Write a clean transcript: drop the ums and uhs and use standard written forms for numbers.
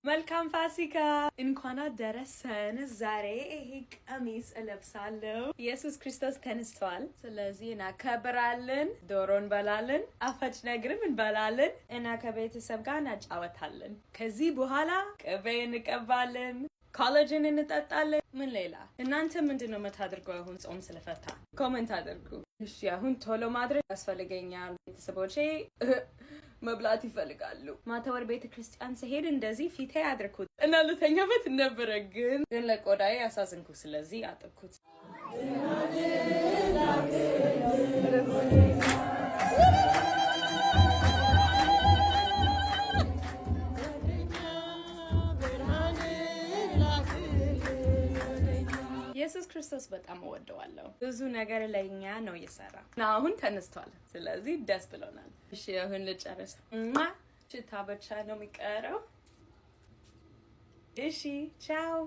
መልካም ፋሲካ እንኳን አደረሰን። ዛሬ ይሄ ቀሚስ እለብሳለሁ። ኢየሱስ ክርስቶስ ተነስቷል። ስለዚህ እናከብራለን፣ ዶሮ እንበላለን፣ አፋጭ ነገርም እንበላለን እና ከቤተሰብ ጋር እናጫወታለን። ከዚህ በኋላ ቅቤ እንቀባለን፣ ኮላጅን እንጠጣለን። ምን ሌላ? እናንተ ምንድነው የምታደርገው? አሁን ጾም ስለፈታ ኮሜንት አድርጉ። እሺ፣ አሁን ቶሎ ማድረግ ያስፈልገኛል። ቤተሰቦቼ መብላት ይፈልጋሉ። ማታ ወደ ቤተ ክርስቲያን ስሄድ እንደዚህ ፊቴ አድርኩት እና ልተኛበት ነበረ፣ ግን ለቆዳዬ አሳዝንኩ። ስለዚህ አጥብኩት። ኢየሱስ ክርስቶስ በጣም እወደዋለሁ። ብዙ ነገር ለኛ ነው የሰራ እና አሁን ተነስቷል። ስለዚህ ደስ ብሎናል። እሺ አሁን ልጨርስ። ሽታ ብቻ ነው የሚቀረው። እሺ ቻው።